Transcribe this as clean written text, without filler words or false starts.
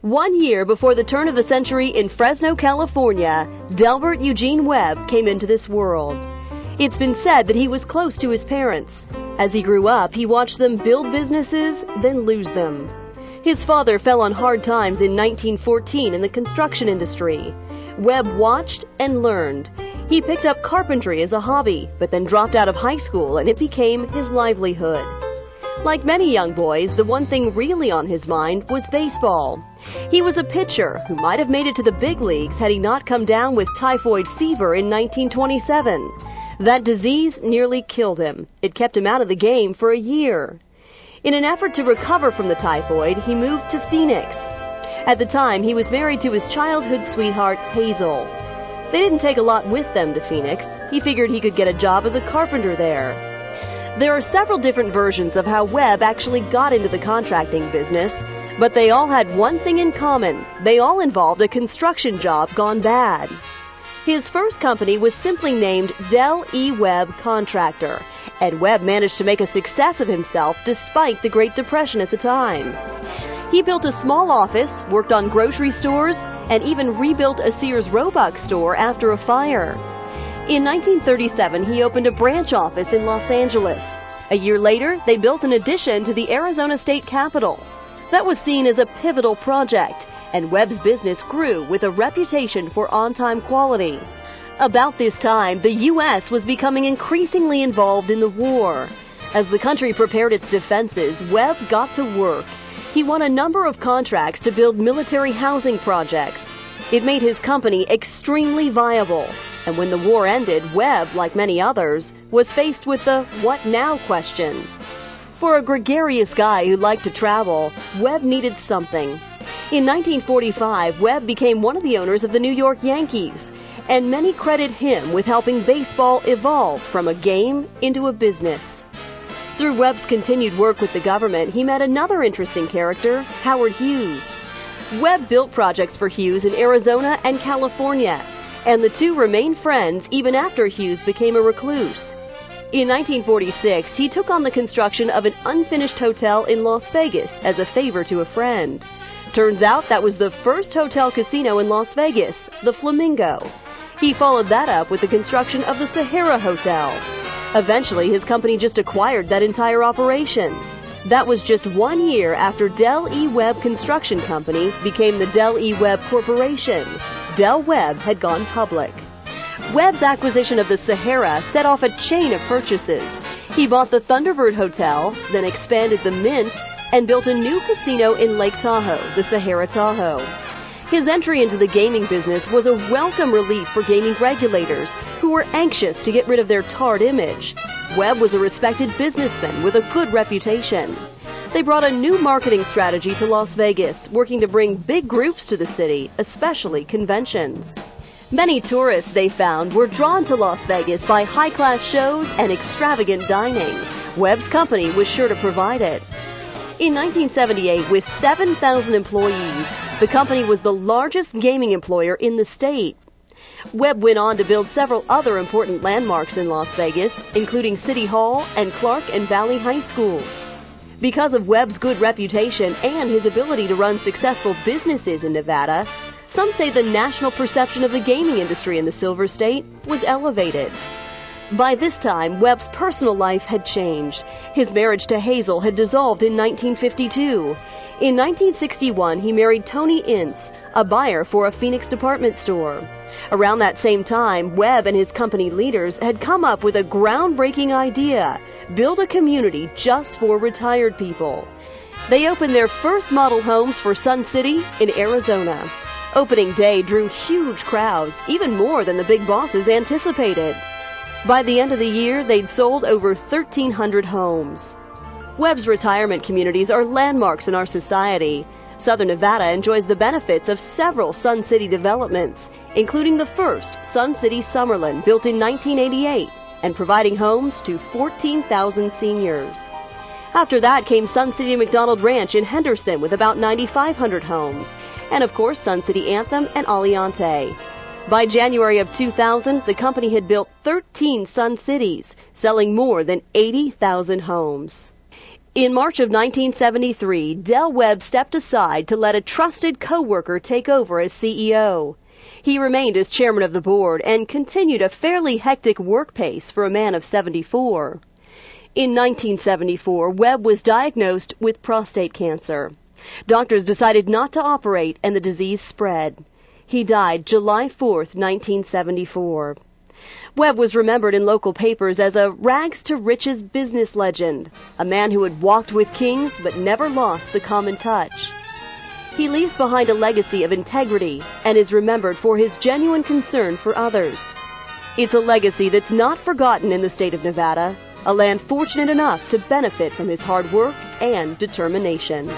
1 year before the turn of the century in Fresno, California, Delbert Eugene Webb came into this world. It's been said that he was close to his parents. As he grew up, he watched them build businesses, then lose them. His father fell on hard times in 1914 in the construction industry. Webb watched and learned. He picked up carpentry as a hobby, but then dropped out of high school and it became his livelihood. Like many young boys, the one thing really on his mind was baseball. He was a pitcher who might have made it to the big leagues had he not come down with typhoid fever in 1927. That disease nearly killed him. It kept him out of the game for a year. In an effort to recover from the typhoid, he moved to Phoenix. At the time, he was married to his childhood sweetheart, Hazel. They didn't take a lot with them to Phoenix. He figured he could get a job as a carpenter there. There are several different versions of how Webb actually got into the contracting business, but they all had one thing in common. They all involved a construction job gone bad. His first company was simply named Del E. Webb Contractor, and Webb managed to make a success of himself despite the Great Depression at the time. He built a small office, worked on grocery stores, and even rebuilt a Sears Roebuck store after a fire. In 1937, he opened a branch office in Los Angeles. A year later, they built an addition to the Arizona State Capitol. That was seen as a pivotal project, and Webb's business grew with a reputation for on-time quality. About this time, the U.S. was becoming increasingly involved in the war. As the country prepared its defenses, Webb got to work. He won a number of contracts to build military housing projects. It made his company extremely viable. And when the war ended, Webb, like many others, was faced with the what now question. For a gregarious guy who liked to travel, Webb needed something. In 1945, Webb became one of the owners of the New York Yankees, and many credit him with helping baseball evolve from a game into a business. Through Webb's continued work with the government, he met another interesting character, Howard Hughes. Webb built projects for Hughes in Arizona and California, and the two remained friends even after Hughes became a recluse. In 1946, he took on the construction of an unfinished hotel in Las Vegas as a favor to a friend. Turns out that was the first hotel casino in Las Vegas, the Flamingo. He followed that up with the construction of the Sahara Hotel. Eventually, his company just acquired that entire operation. That was just 1 year after Del E. Webb Construction Company became the Del E. Webb Corporation. Del Webb had gone public. Webb's acquisition of the Sahara set off a chain of purchases. He bought the Thunderbird Hotel, then expanded the Mint, and built a new casino in Lake Tahoe, the Sahara Tahoe. His entry into the gaming business was a welcome relief for gaming regulators who were anxious to get rid of their tarred image. Webb was a respected businessman with a good reputation. They brought a new marketing strategy to Las Vegas, working to bring big groups to the city, especially conventions. Many tourists, they found, were drawn to Las Vegas by high-class shows and extravagant dining. Webb's company was sure to provide it. In 1978, with 7,000 employees, the company was the largest gaming employer in the state. Webb went on to build several other important landmarks in Las Vegas, including City Hall and Clark and Valley High Schools. Because of Webb's good reputation and his ability to run successful businesses in Nevada, some say the national perception of the gaming industry in the Silver State was elevated. By this time, Webb's personal life had changed. His marriage to Hazel had dissolved in 1952. In 1961, he married Tony Ince, a buyer for a Phoenix department store. Around that same time, Webb and his company leaders had come up with a groundbreaking idea: build a community just for retired people. They opened their first model homes for Sun City in Arizona. Opening day drew huge crowds, even more than the big bosses anticipated. By the end of the year, they'd sold over 1,300 homes. Webb's retirement communities are landmarks in our society. Southern Nevada enjoys the benefits of several Sun City developments, including the first Sun City Summerlin, built in 1988, and providing homes to 14,000 seniors. After that came Sun City McDonald Ranch in Henderson with about 9,500 homes, and of course Sun City Anthem and Aliante. By January of 2000, the company had built 13 Sun Cities, selling more than 80,000 homes. In March of 1973, Del Webb stepped aside to let a trusted co-worker take over as CEO. He remained as chairman of the board and continued a fairly hectic work pace for a man of 74. In 1974, Webb was diagnosed with prostate cancer. Doctors decided not to operate and the disease spread. He died July 4, 1974. Webb was remembered in local papers as a rags-to-riches business legend, a man who had walked with kings but never lost the common touch. He leaves behind a legacy of integrity and is remembered for his genuine concern for others. It's a legacy that's not forgotten in the state of Nevada, a land fortunate enough to benefit from his hard work and determination.